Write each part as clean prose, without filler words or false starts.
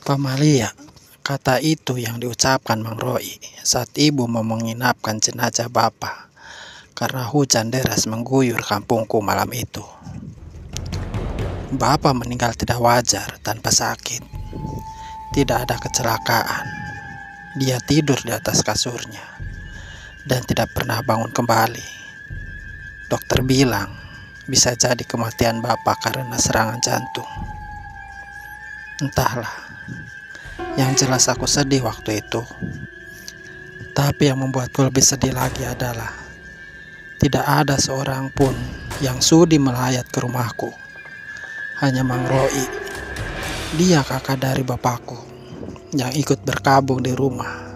Pamalia, kata itu yang diucapkan Mang Roy saat ibu mau menginapkan jenazah Bapak karena hujan deras mengguyur kampungku malam itu. Bapak meninggal tidak wajar tanpa sakit. Tidak ada kecelakaan. Dia tidur di atas kasurnya dan tidak pernah bangun kembali. Dokter bilang bisa jadi kematian Bapak karena serangan jantung. Entahlah. Yang jelas aku sedih waktu itu. Tapi yang membuatku lebih sedih lagi adalah tidak ada seorang pun yang sudi melayat ke rumahku. Hanya Mang Roy. Dia kakak dari bapakku yang ikut berkabung di rumah.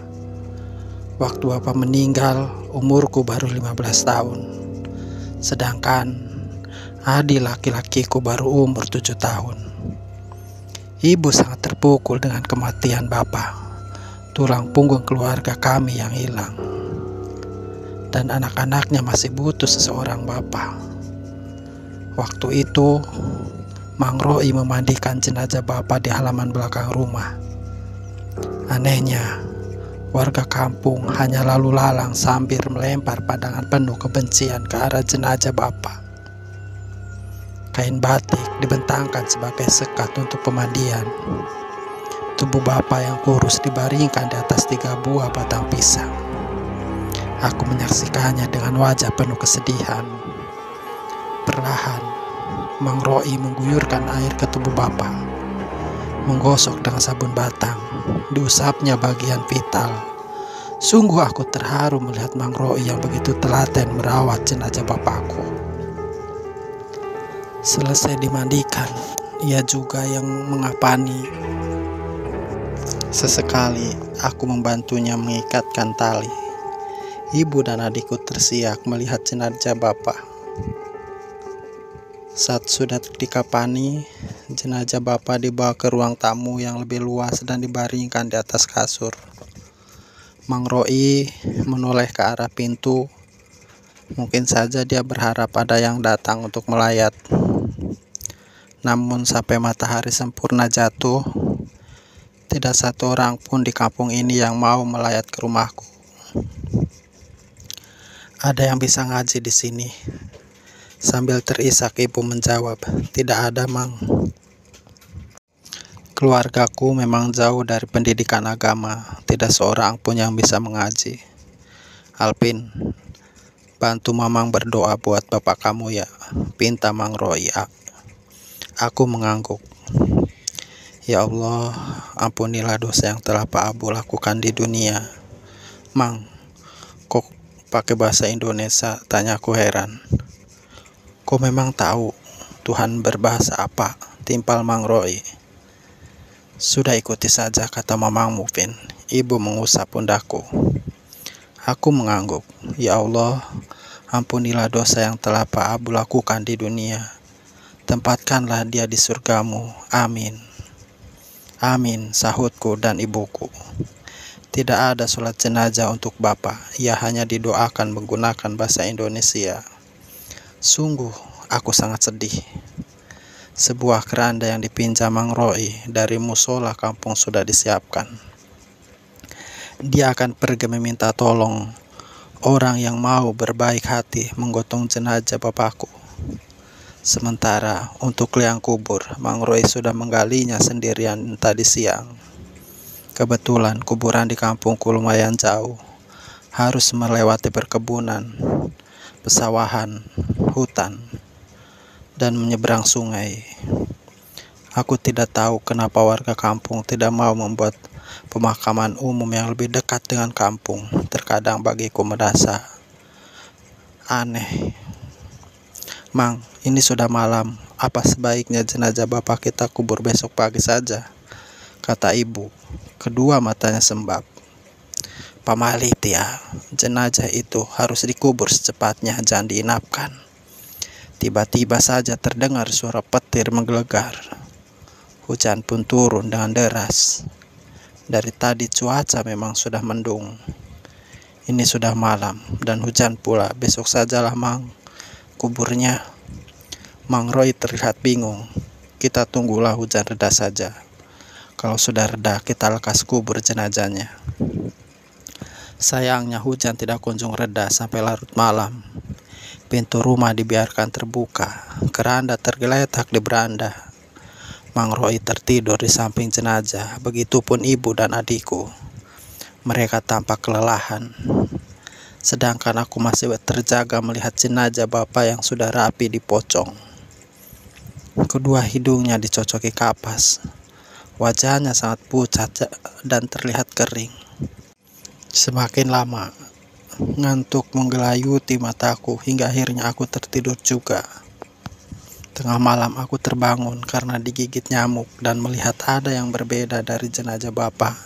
Waktu Bapak meninggal, umurku baru 15 tahun. Sedangkan adik laki-lakiku baru umur 7 tahun. Ibu sangat terpukul dengan kematian Bapak, tulang punggung keluarga kami yang hilang. Dan anak-anaknya masih butuh seseorang Bapak. Waktu itu, Mang Roy memandikan jenazah Bapak di halaman belakang rumah. Anehnya, warga kampung hanya lalu lalang sambil melempar pandangan penuh kebencian ke arah jenazah Bapak. Kain batik dibentangkan sebagai sekat untuk pemandian. Tubuh Bapak yang kurus dibaringkan di atas 3 buah batang pisang. Aku menyaksikannya dengan wajah penuh kesedihan. Perlahan, Mang Roy mengguyurkan air ke tubuh Bapak. Menggosok dengan sabun batang, diusapnya bagian vital. Sungguh aku terharu melihat Mang Roy yang begitu telaten merawat jenazah Bapakku. Selesai dimandikan, ia juga yang mengapani. Sesekali aku membantunya mengikatkan tali. Ibu dan adikku tersiak melihat jenazah Bapak. Saat sudah dikapani, jenazah Bapak dibawa ke ruang tamu yang lebih luas dan dibaringkan di atas kasur. Mang Roy menoleh ke arah pintu. Mungkin saja dia berharap ada yang datang untuk melayat. Namun sampai matahari sempurna jatuh, tidak satu orang pun di kampung ini yang mau melayat ke rumahku. Ada yang bisa ngaji di sini? Sambil terisak ibu menjawab, tidak ada Mang. Keluargaku memang jauh dari pendidikan agama, tidak seorang pun yang bisa mengaji. Alpin, bantu Mamang berdoa buat bapak kamu ya, pinta Mang Roy. Aku mengangguk. Ya Allah, ampunilah dosa yang telah Pak Abu lakukan di dunia. Mang, kok pakai bahasa Indonesia? Tanyaku heran. Kok memang tahu Tuhan berbahasa apa? Timpal Mang Roy. Sudah ikuti saja kata Mamang Mufin. Ibu mengusap pundakku. Aku mengangguk. Ya Allah, ampunilah dosa yang telah Pak Abu lakukan di dunia. Tempatkanlah dia di surgamu. Amin. Amin, sahutku dan ibuku. Tidak ada sholat jenazah untuk Bapak. Ia hanya didoakan menggunakan bahasa Indonesia. Sungguh, aku sangat sedih. Sebuah keranda yang dipinjam Mang Roy dari musola kampung sudah disiapkan. Dia akan pergi meminta tolong orang yang mau berbaik hati menggotong jenazah Bapakku. Sementara untuk liang kubur, Mang Roy sudah menggalinya sendirian tadi siang. Kebetulan kuburan di kampungku lumayan jauh. Harus melewati perkebunan, pesawahan, hutan, dan menyeberang sungai. Aku tidak tahu kenapa warga kampung tidak mau membuat pemakaman umum yang lebih dekat dengan kampung. Terkadang bagiku merasa aneh. Mang, ini sudah malam. Apa sebaiknya jenazah Bapak kita kubur besok pagi saja? Kata ibu. Kedua matanya sembab. Pamalit ya, jenazah itu harus dikubur secepatnya, jangan diinapkan. Tiba-tiba saja terdengar suara petir menggelegar. Hujan pun turun dengan deras. Dari tadi cuaca memang sudah mendung. Ini sudah malam dan hujan pula. Besok sajalah Mang. Kuburnya. Mang Roy terlihat bingung. Kita tunggulah hujan reda saja. Kalau sudah reda, kita lekas kubur jenazahnya. Sayangnya hujan tidak kunjung reda sampai larut malam. Pintu rumah dibiarkan terbuka, keranda tergeletak di beranda. Mang Roy tertidur di samping jenazah, begitupun ibu dan adikku. Mereka tampak kelelahan. Sedangkan aku masih terjaga melihat jenazah bapak yang sudah rapi dipocong. Kedua hidungnya dicocoki kapas. Wajahnya sangat pucat dan terlihat kering. Semakin lama, ngantuk menggelayuti mataku hingga akhirnya aku tertidur juga. Tengah malam aku terbangun karena digigit nyamuk dan melihat ada yang berbeda dari jenazah bapak.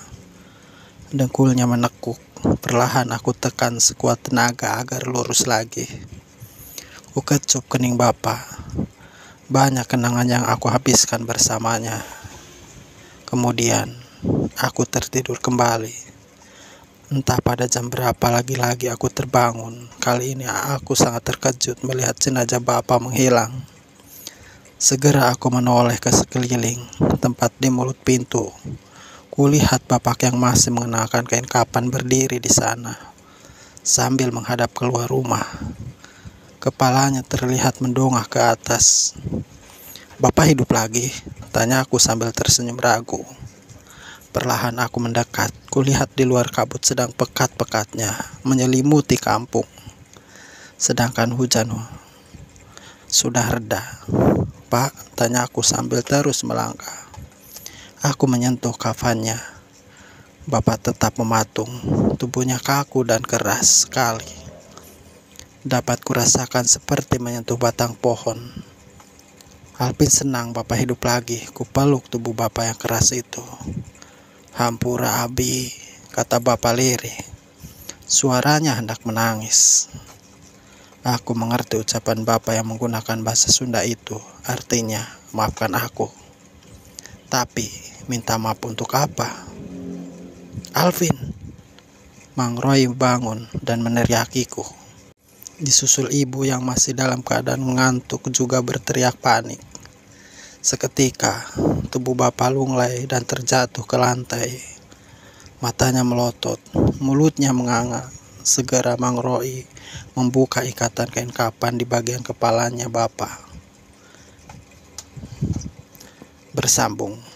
Dengkulnya menekuk. Perlahan aku tekan sekuat tenaga agar lurus lagi. Ku kecup kening bapak. Banyak kenangan yang aku habiskan bersamanya. Kemudian aku tertidur kembali. Entah pada jam berapa lagi-lagi aku terbangun. Kali ini aku sangat terkejut melihat jenazah bapak menghilang. Segera aku menoleh ke sekeliling, tempat di mulut pintu. Kulihat bapak yang masih mengenakan kain kapan berdiri di sana, sambil menghadap keluar rumah. Kepalanya terlihat mendongak ke atas. "Bapak hidup lagi?" tanya aku sambil tersenyum ragu. Perlahan aku mendekat, kulihat di luar kabut sedang pekat-pekatnya menyelimuti kampung. Sedangkan hujan sudah reda. "Pak," tanya aku sambil terus melangkah. Aku menyentuh kafannya. Bapak tetap mematung, tubuhnya kaku dan keras sekali. Dapat kurasakan seperti menyentuh batang pohon. Alvin senang bapak hidup lagi. Kupeluk tubuh bapak yang keras itu. "Hampura Abi," kata bapak lirih. Suaranya hendak menangis. Aku mengerti ucapan bapak yang menggunakan bahasa Sunda itu. Artinya, maafkan aku. Tapi, minta maaf untuk apa? "Alvin!" Mang Roy bangun dan meneriakiku. Disusul ibu yang masih dalam keadaan mengantuk juga berteriak panik. Seketika, tubuh bapak lunglai dan terjatuh ke lantai. Matanya melotot, mulutnya menganga. Segera Mang Roy membuka ikatan kain kapan di bagian kepalanya bapak. Bersambung.